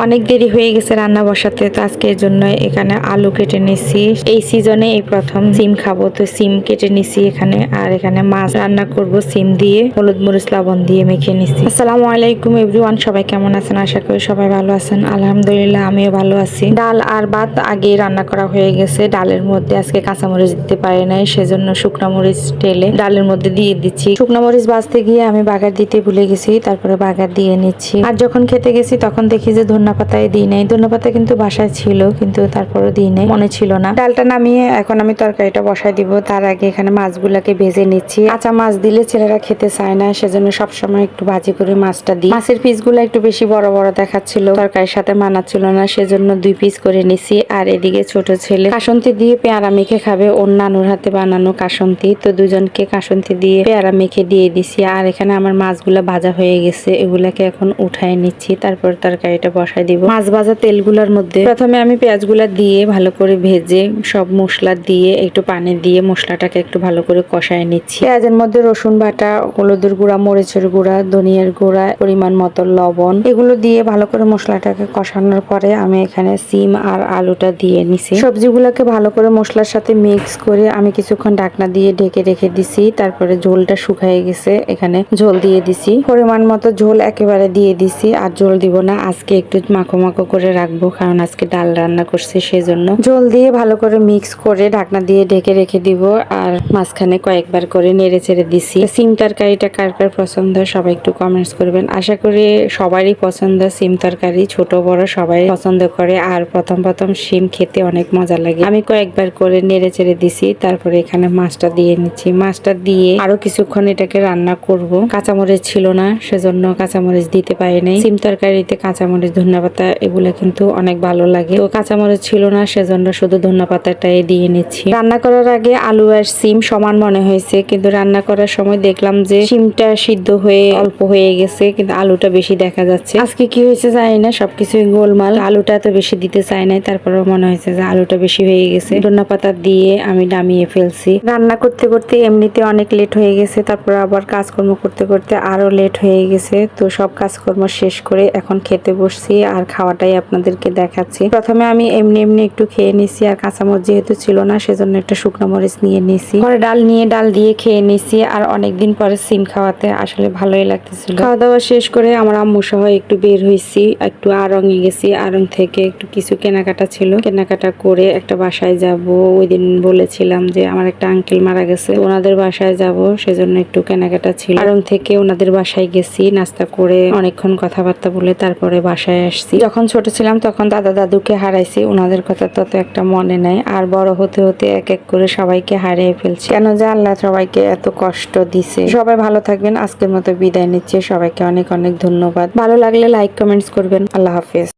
অনেক দেরি হয়ে গেছে রান্না বসাতে, তো আজকের জন্য এখানে আলু কেটে নিছি। এই সিজনে এই প্রথম সিম খাবো, তো সিম কেটে নিছি এখানে। আর এখানে মাছ রান্না করব সিম দিয়ে, হলুদ মরিচ লবণ দিয়ে মেখে নিছি। আসসালামু আলাইকুম এভরিওয়ান, সবাই কেমন আছেন? আশা করি সবাই ভালো আছেন। আলহামদুলিল্লাহ আমিও ভালো আছি। ডাল আর ভাত আগেই রান্না করা হয়ে গেছে। ডালের মধ্যে আজকে কাঁচামরিচ দিতে পারি নাই, সেজন্য শুকনো মরিচ ঢেলে ডালের মধ্যে দিয়ে দিচ্ছি। শুকনো মরিচ ভাজতে গিয়ে আমি বাগার দিতে ভুলে গেছি, তারপরে বাগার দিয়ে নিচ্ছি। আর যখন খেতে গেছি তখন দেখি যে ধন্যাপাতায় দিই নাই। ধন্যাপাতা কিন্তু বাসায় ছিল, কিন্তু তারপরও দিই নাই, মনে ছিল না। ডালটা নামিয়ে এখন আমি তরকারিটা বসাই দিব। তার আগে এখানে মাছগুলাকে ভেজে নিচ্ছি। কাঁচা মাছ দিলে ছেলেরা খেতে চায় না, সেজন্য সবসময় একটু ভাজি করে মাছটা দিই। মাছের পিসগুলো একটু বেশি বড় বড় দেখাচ্ছিল, তরকারির সাথে মানাচ্ছিল না, সেজন্য 2 পিস করে নিছি। আর এদিকে ছোট ছেলে কাসন্তি দিয়ে পেয়ারা মেখে খাবে, ওর নানুর হাতে বানানো কাসন্তি, তো দুজনকে কাসন্তি দিয়ে পেয়ারা মেখে দিয়ে দিছি। আর এখানে আমার মাছগুলা ভাজা হয়ে গেছে, এগুলাকে এখন উঠায় নিচ্ছি, তারপর তরকারিটা বসাই দিব। মাছ ভাজা তেলগুলোর মধ্যে প্রথমে আমি পেঁয়াজগুলা দিয়ে ভালো করে ভেজে সব মশলা দিয়ে একটু পানি দিয়ে মশলাটাকে একটু ভালো করে কষায় নিচ্ছি। পেঁয়াজের মধ্যে রসুন বাটা, হলুদের গুঁড়া, মরিচের গুঁড়া, ধনিয়ার গুঁড়া, পরিমাণ মতো লবণ, এগুলো দিয়ে ভালো করে মশলাটাকে কষানোর পরে আমি এখানে সিম আর আলুটা দিয়ে নিছি। সবজিগুলোকে ভালো করে মশলার সাথে মিক্স করে আমি কিছুক্ষণ ঢাকনা দিয়ে ঢেকে রেখে দিছি। তারপরে ঝোলটা শুকায় গেছে, এখানে ঝোল দিয়ে দিছি। পরিমাণ মতো ঝোল একেবারে দিয়ে দিছি, আর ঝোল দিব না, আজকে একটু মাখো মাখো করে রাখবো, কারণ আজকে ডাল রান্না করছি, সেজন্য ঝোল দিয়ে ভালো করে মিক্স করে ঢাকনা দিয়ে ঢেকে রেখে দিব। আর মাঝখানে কয়েকবার করে নেড়ে চেড়ে দিছি। সিম তরকারিটা কার কার পছন্দ সবাই একটু কমেন্টস করবেন। আশা করি সবারই পছন্দ সিম তরকারি, ছোট বড় সবাই পছন্দ করে। আর প্রথম প্রথম সিম খেতে অনেক মজা লাগে। আমি কয়েকবার করে নেড়ে চেড়ে দিছি, তারপরে এখানে মাছটা দিয়ে নিচ্ছি। মাছটা দিয়ে আরো কিছুক্ষণ এটাকে রান্না করব। কাঁচামরিচ ছিল না, সেজন্য কাঁচামরিচ দিতে পারি নাই। সিম তরকারিতে কাঁচামরিচ, ধন্যাপাতা এগুলো কিন্তু অনেক ভালো লাগে, তো কাঁচামরিচ ছিল না, সেজন্য শুধু ধন্যাপাতাটাই দিয়ে নিচ্ছি। রান্না করার আগে আলু আর সিম সমান মনে হয়েছে, কিন্তু রান্না করার সময় দেখলাম যে সিমটা সিদ্ধ হয়ে অল্প হয়ে গেছে, কিন্তু আলুটা বেশি দেখা যাচ্ছে। আজকে কি হয়েছে জানি না, সবকিছুই গোলমাল। আলুটা এত বেশি দিতে চাই নাই, তারপরেও মনে হয়েছে যে আলুটা বেশি হয়ে গেছে। ধন্যাপাতা দিয়ে আমি নামিয়ে ফেলছি। রান্না করতে করতে এমনিতে অনেক লেট হয়ে গেছে, তারপর আবার কাজকর্ম করতে করতে আরো লেট হয়ে গেছে। তো সব কাজকর্ম শেষ করে এখন খেতে বসছি, আর খাওয়াটাই আপনাদেরকে দেখাচ্ছি। প্রথমে আমি এমনি এমনি একটু খেয়ে নিছি, আর কাঁচামরিচ যেহেতু ছিল না, সেজন্য একটা শুকনো মরিচ নিয়ে নিছি। পরে ডাল নিয়ে ডাল দিয়ে খেয়ে নিছি। আর অনেকদিন পরে সিম খাওয়াতে আসলে ভালোই লাগতেছিল। খাওয়া দাওয়া শেষ করে আমার আম্মু সহ একটু বের হয়েছি, একটু আড়ং-এ গেছি। আড়ং থেকে একটু কিছু কেনাকাটা ছিল, কেনাকাটা করে একটা বাসায় যাব। ওই দিন বলেছিলাম যে আমার একটা আঙ্কেল মারা গেছে, ওনাদের বাসায় যাব, সেজন্য একটু কেনাকাটা ছিল। আড়ং থেকে ওনাদের বাসায় গেছি, নাস্তা করে অনেকক্ষণ কথাবার্তা বলে তারপরে বাসায় আসছি। যখন ছোট ছিলাম তখন দাদা দাদুকে হারাইছি, ওনাদের কথা তত একটা মনে নাই। আর বড় হতে হতে এক এক করে সবাইকে হারিয়ে ফেলছি। কেন যে আল্লাহ সবাইকে এত কষ্ট দিছে। সবাই ভালো থাকবেন, আজকের মতো বিদায় নিচ্ছি। সবাইকে অনেক অনেক ধন্যবাদ। ভালো লাগলে লাইক কমেন্টস করবেন। আল্লাহ হাফেজ।